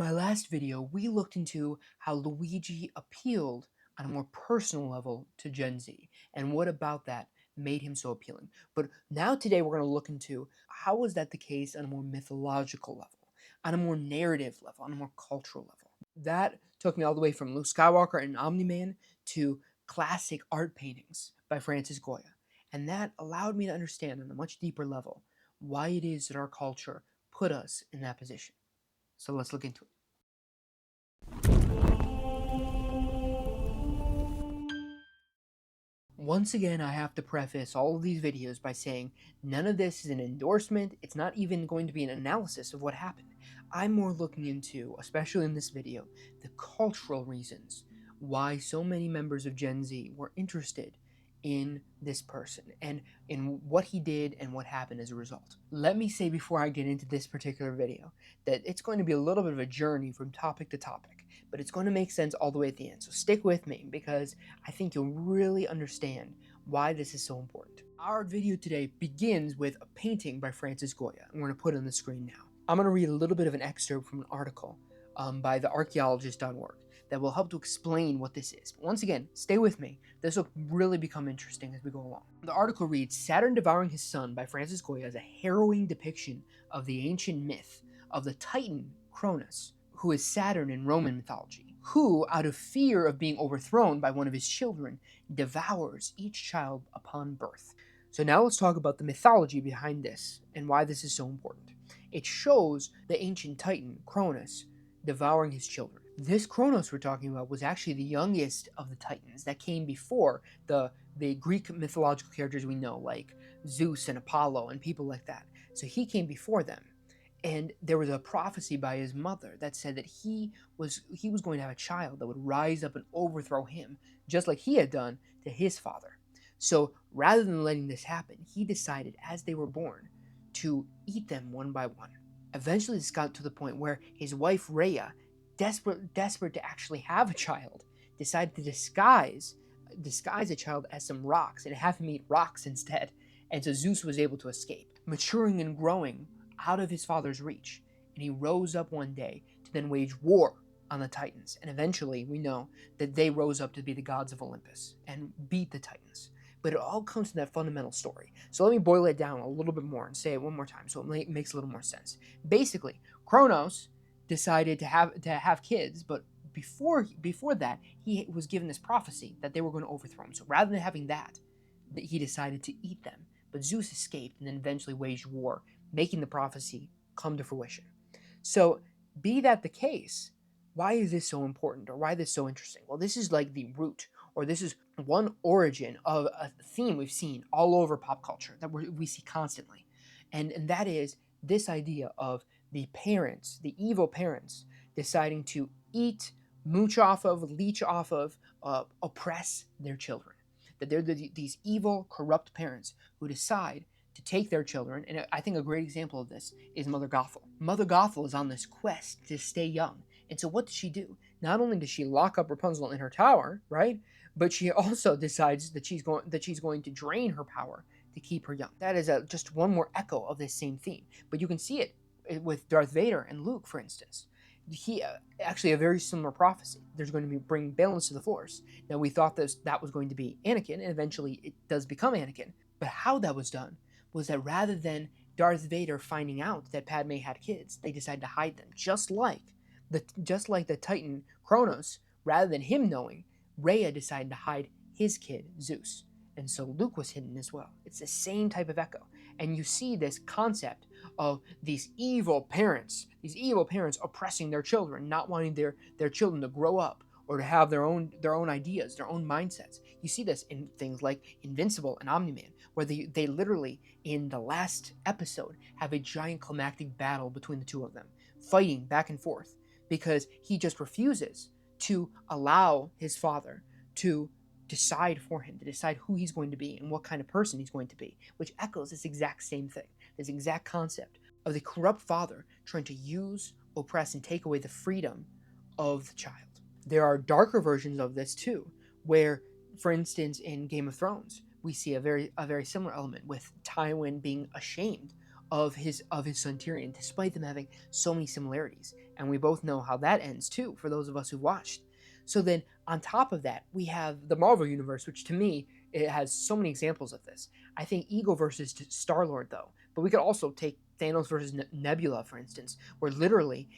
my last video, we looked into how Luigi appealed on a more personal level to Gen Z, and what about that made him so appealing. But now today we're going to look into how was that the case on a more mythological level, on a more narrative level, on a more cultural level. That took me all the way from Luke Skywalker and Omni-Man to classic art paintings by Francis Goya. And that allowed me to understand on a much deeper level why it is that our culture put us in that position. So let's look into it. Once again, I have to preface all of these videos by saying none of this is an endorsement. It's not even going to be an analysis of what happened. I'm more looking into, especially in this video, the cultural reasons why so many members of Gen Z were interested in this person and in what he did and what happened as a result. Let me say before I get into this particular video that it's going to be a little bit of a journey from topic to topic, but it's going to make sense all the way at the end. So stick with me because I think you'll really understand why this is so important. Our video today begins with a painting by Francis Goya. I'm going to put it on the screen now. I'm going to read a little bit of an excerpt from an article by thearchaeologist.org that will help to explain what this is. But once again, stay with me. This will really become interesting as we go along. The article reads, Saturn Devouring His Son by Francis Goya is a harrowing depiction of the ancient myth of the Titan Kronos, who is Saturn in Roman mythology, who, out of fear of being overthrown by one of his children, devours each child upon birth. So now let's talk about the mythology behind this and why this is so important. It shows the ancient Titan, Kronos, devouring his children. This Kronos we're talking about was actually the youngest of the Titans that came before the Greek mythological characters we know, like Zeus and Apollo and people like that. So he came before them. And there was a prophecy by his mother that said that he was going to have a child that would rise up and overthrow him, just like he had done to his father. So rather than letting this happen, he decided as they were born to eat them one by one. Eventually this got to the point where his wife Rhea, desperate to actually have a child, decided to disguise a child as some rocks and have him eat rocks instead. And so Zeus was able to escape, maturing and growing out of his father's reach, and he rose up one day to then wage war on the Titans, and eventually we know that they rose up to be the gods of Olympus and beat the Titans. But it all comes to that fundamental story. So let me boil it down a little bit more and say it one more time so it makes a little more sense. Basically, Kronos decided to have kids, but before that, he was given this prophecy that they were going to overthrow him. So rather than having that, he decided to eat them. But Zeus escaped and then eventually waged war, making the prophecy come to fruition. So, be that the case, why is this so important, or why is this so interesting? Well, this is like the root, or this is one origin of a theme we've seen all over pop culture that we see constantly. And that is this idea of the parents, the evil parents, deciding to eat, mooch off of, leech off of, oppress their children. That they're these evil, corrupt parents who decide to take their children, and I think a great example of this is Mother Gothel. Mother Gothel is on this quest to stay young, and so what does she do? Not only does she lock up Rapunzel in her tower, right, but she also decides that she's going to drain her power to keep her young. That is just one more echo of this same theme, but you can see it with Darth Vader and Luke, for instance. He actually a very similar prophecy. There's going to be bring balance to the Force. Now we thought that was going to be Anakin, and eventually it does become Anakin. But how that was done was that rather than Darth Vader finding out that Padme had kids, they decided to hide them, just like the Titan Kronos. Rather than him knowing, Rhea decided to hide his kid Zeus, and so Luke was hidden as well. It's the same type of echo, and you see this concept of these evil parents oppressing their children, not wanting their children to grow up or to have their own ideas, their own mindsets. You see this in things like Invincible and Omni-man, where they literally, in the last episode, have a giant climactic battle between the two of them, fighting back and forth, because he just refuses to allow his father to decide for him, to decide who he's going to be and what kind of person he's going to be, which echoes this exact same thing, this exact concept of the corrupt father trying to use, oppress, and take away the freedom of the child. There are darker versions of this too, where, for instance, in Game of Thrones, we see a very similar element with Tywin being ashamed of his son Tyrion, despite them having so many similarities. And we both know how that ends too, for those of us who watched. So then, on top of that, we have the Marvel Universe, which to me, it has so many examples of this. I think Ego versus Star-Lord, though. But we could also take Thanos versus Nebula, for instance, where literally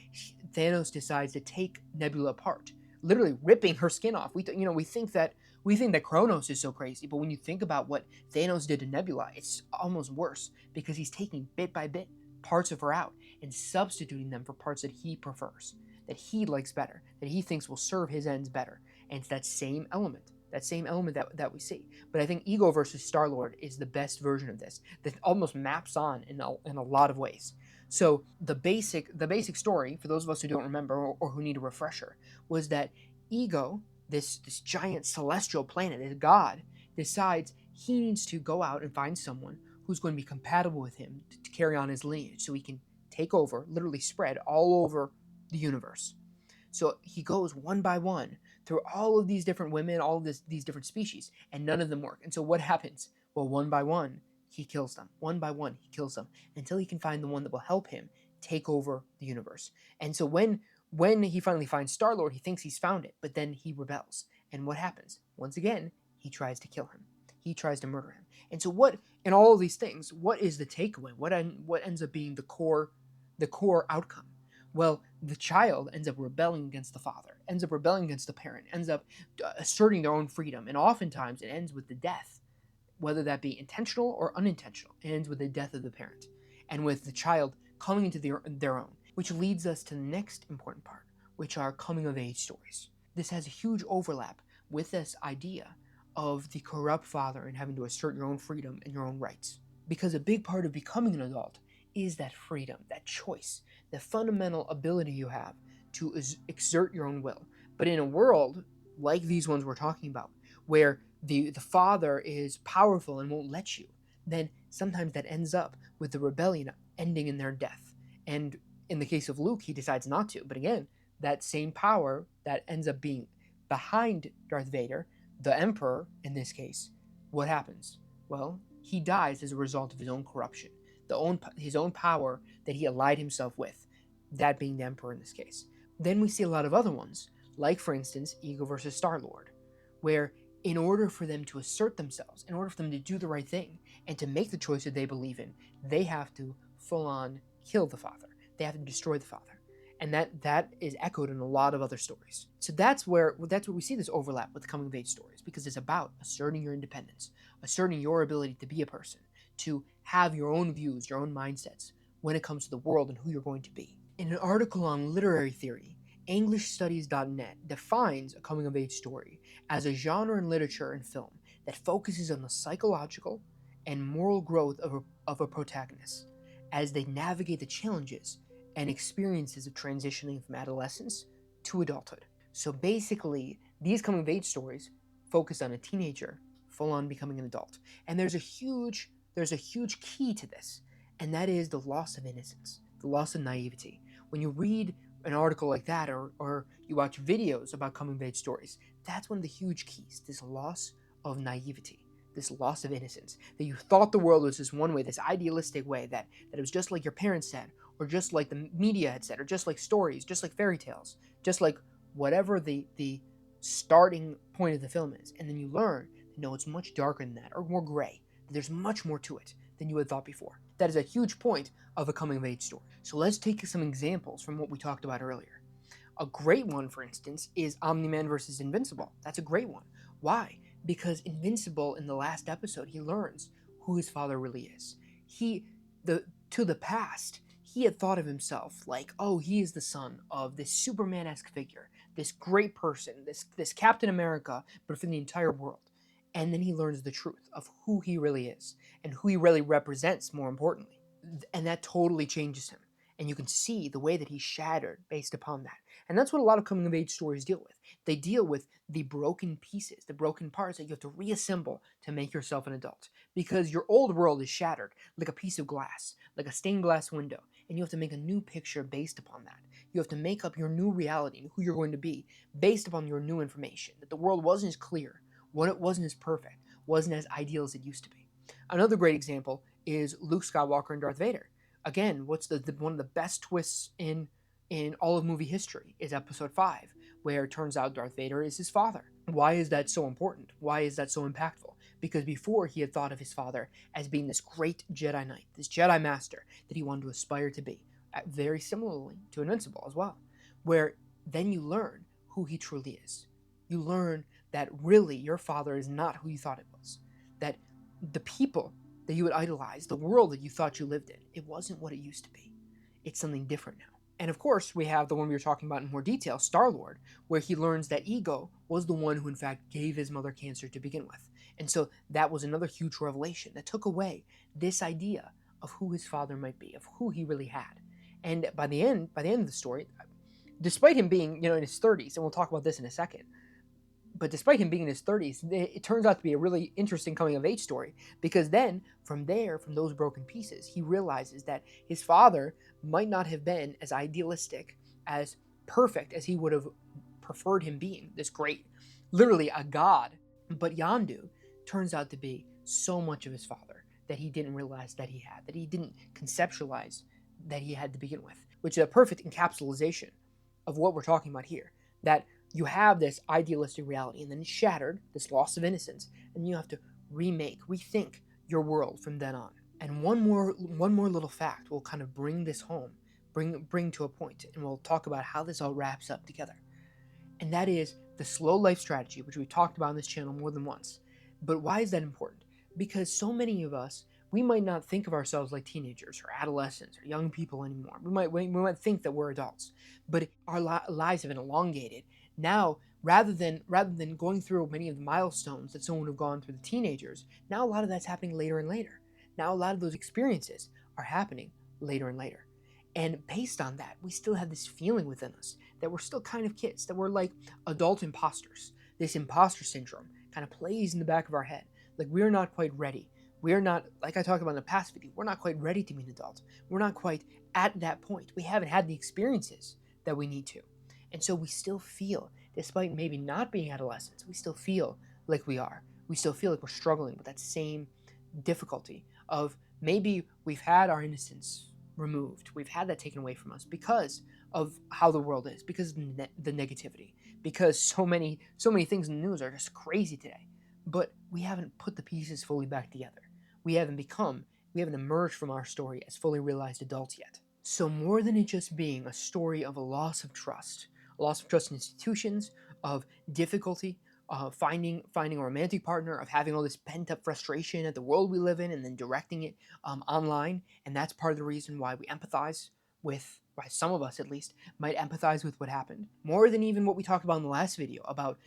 Thanos decides to take Nebula apart, literally ripping her skin off. We think that Kronos is so crazy, but when you think about what Thanos did to Nebula, it's almost worse because he's taking bit by bit parts of her out and substituting them for parts that he prefers, that he likes better, that he thinks will serve his ends better. And it's that same element that we see. But I think Ego versus Star-Lord is the best version of this that almost maps on in a lot of ways. So the basic story, for those of us who don't remember or who need a refresher, was that Ego, this giant celestial planet, this god, decides he needs to go out and find someone who's going to be compatible with him to carry on his lineage so he can take over, literally spread all over the universe. So he goes one by one through all of these different women, all of these different species, and none of them work. And so what happens? Well, one by one, he kills them. One by one, he kills them until he can find the one that will help him take over the universe. And so when he finally finds Star-Lord, he thinks he's found it, but then he rebels. And what happens? Once again, he tries to kill him. He tries to murder him. And so what, in all of these things, what is the takeaway? What ends up being the core outcome? Well, the child ends up rebelling against the father, ends up rebelling against the parent, ends up asserting their own freedom, and oftentimes it ends with the death, whether that be intentional or unintentional. It ends with the death of the parent, and with the child coming into their own, which leads us to the next important part, which are coming-of-age stories. This has a huge overlap with this idea of the corrupt father and having to assert your own freedom and your own rights. Because a big part of becoming an adult is that freedom, that choice, the fundamental ability you have to exert your own will. But in a world like these ones we're talking about, where the father is powerful and won't let you, then sometimes that ends up with the rebellion ending in their death. And in the case of Luke, he decides not to. But again, that same power that ends up being behind Darth Vader, the Emperor in this case, what happens? Well, he dies as a result of his own corruption, his own power that he allied himself with, that being the Emperor in this case. Then we see a lot of other ones, like for instance, Ego versus Star-Lord, where in order for them to assert themselves, in order for them to do the right thing, and to make the choice that they believe in, they have to full-on kill the father. They have to destroy the father. And that is echoed in a lot of other stories. So that's where we see this overlap with coming-of-age stories, because it's about asserting your independence, asserting your ability to be a person, to have your own views, your own mindsets when it comes to the world and who you're going to be. In an article on literary theory, EnglishStudies.net defines a coming-of-age story as a genre in literature and film that focuses on the psychological and moral growth of a protagonist as they navigate the challenges and experiences of transitioning from adolescence to adulthood. So basically, these coming-of-age stories focus on a teenager full-on becoming an adult. And there's a huge key to this, and that is the loss of innocence, the loss of naivety. When you read an article like that, or you watch videos about coming-of-age stories, that's one of the huge keys, this loss of naivety, this loss of innocence, that you thought the world was this one way, this idealistic way, that it was just like your parents said, or just like the media had said, or just like stories, just like fairy tales, just like whatever the starting point of the film is. And then you learn that no, it's much darker than that, or more gray. There's much more to it than you had thought before. That is a huge point of a coming-of-age story. So let's take some examples from what we talked about earlier. A great one, for instance, is Omni-man versus Invincible. That's a great one. Why? Because Invincible, in the last episode, he learns who his father really is. To the past, he had thought of himself like, oh, he is the son of this Superman-esque figure, this great person, this Captain America, but for the entire world. And then he learns the truth of who he really is and who he really represents, more importantly. And that totally changes him. And you can see the way that he's shattered based upon that. And that's what a lot of coming-of-age stories deal with. They deal with the broken pieces, the broken parts that you have to reassemble to make yourself an adult. Because your old world is shattered like a piece of glass, like a stained glass window. And you have to make a new picture based upon that. You have to make up your new reality and who you're going to be based upon your new information. That the world wasn't as clear, when it wasn't as perfect, wasn't as ideal as it used to be. Another great example is Luke Skywalker and Darth Vader. Again, what's the one of the best twists in all of movie history is episode 5, where it turns out Darth Vader is his father. Why is that so important? Why is that so impactful? Because before he had thought of his father as being this great Jedi Knight, this Jedi Master that he wanted to aspire to be, very similarly to Invincible as well, where then you learn who he truly is. You learn that really your father is not who you thought it was. That the people that you would idolize, the world that you thought you lived in, it wasn't what it used to be. It's something different now. And of course, we have the one we were talking about in more detail, Star-Lord, where he learns that Ego was the one who in fact gave his mother cancer to begin with. And so that was another huge revelation that took away this idea of who his father might be, of who he really had. And by the end of the story, despite him being, in his 30s, and we'll talk about this in a second, but despite him being in his 30s, it turns out to be a really interesting coming of age story, because then from those broken pieces, he realizes that his father might not have been as idealistic, as perfect as he would have preferred him being, this great, literally a god. But Yondu turns out to be so much of his father that he didn't realize that he had, that he didn't conceptualize that he had to begin with, which is a perfect encapsulation of what we're talking about here. That you have this idealistic reality and then it's shattered, this loss of innocence, and you have to rethink your world from then on. And one more little fact will kind of bring this home, bring to a point, and we'll talk about how this all wraps up together. And that is the slow life strategy, which we've talked about on this channel more than once. But why is that important? Because so many of us, we might not think of ourselves like teenagers or adolescents or young people anymore. We might think that we're adults, but our lives have been elongated. Now, rather than going through many of the milestones that someone would have gone through the teenagers, now a lot of that's happening later and later. Now a lot of those experiences are happening later and later. And based on that, we still have this feeling within us that we're still kind of kids, that we're like adult imposters. This imposter syndrome kind of plays in the back of our head. Like we're not quite ready. We're not, like I talked about in the past video, we're not quite ready to be an adult. We're not quite at that point. We haven't had the experiences that we need to. And so we still feel, despite maybe not being adolescents, we still feel like we are. We still feel like we're struggling with that same difficulty of maybe we've had our innocence removed. We've had that taken away from us because of how the world is, because of the negativity, because so many things in the news are just crazy today. But we haven't put the pieces fully back together. We haven't emerged from our story as fully realized adults yet. So more than it just being a story of a loss of trust in institutions, of difficulty, of finding a romantic partner, of having all this pent-up frustration at the world we live in and then directing it online, and that's part of the reason why we empathize with, why some of us at least, might empathize with what happened. More than even what we talked about in the last video, about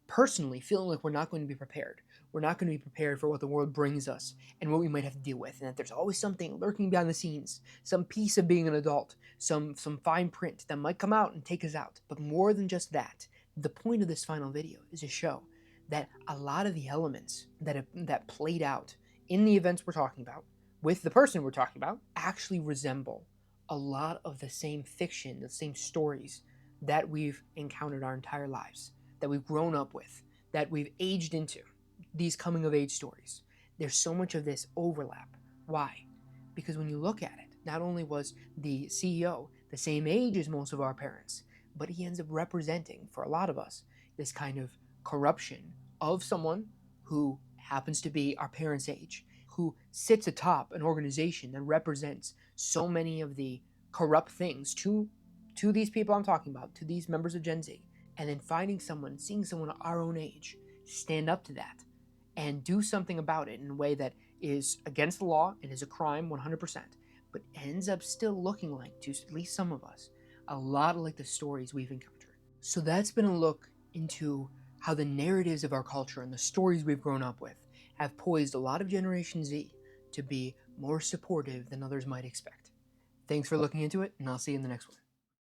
personally feeling like we're not going to be prepared. We're not going to be prepared for what the world brings us and what we might have to deal with, and that there's always something lurking behind the scenes, some piece of being an adult, some fine print that might come out and take us out. But more than just that, the point of this final video is to show that a lot of the elements that played out in the events we're talking about, with the person we're talking about, actually resemble a lot of the same fiction, the same stories that we've encountered our entire lives, that we've grown up with, that we've aged into, these coming of age stories. There's so much of this overlap. Why? Because when you look at it, not only was the CEO the same age as most of our parents, but he ends up representing, for a lot of us, this kind of corruption of someone who happens to be our parents' age, who sits atop an organization that represents so many of the corrupt things to these people I'm talking about, to these members of Gen Z, and then seeing someone our own age stand up to that and do something about it in a way that is against the law and is a crime 100%, but ends up still looking like, to at least some of us, a lot like the stories we've encountered. So that's been a look into how the narratives of our culture and the stories we've grown up with have poised a lot of Generation Z to be more supportive than others might expect. Thanks for looking into it, and I'll see you in the next one.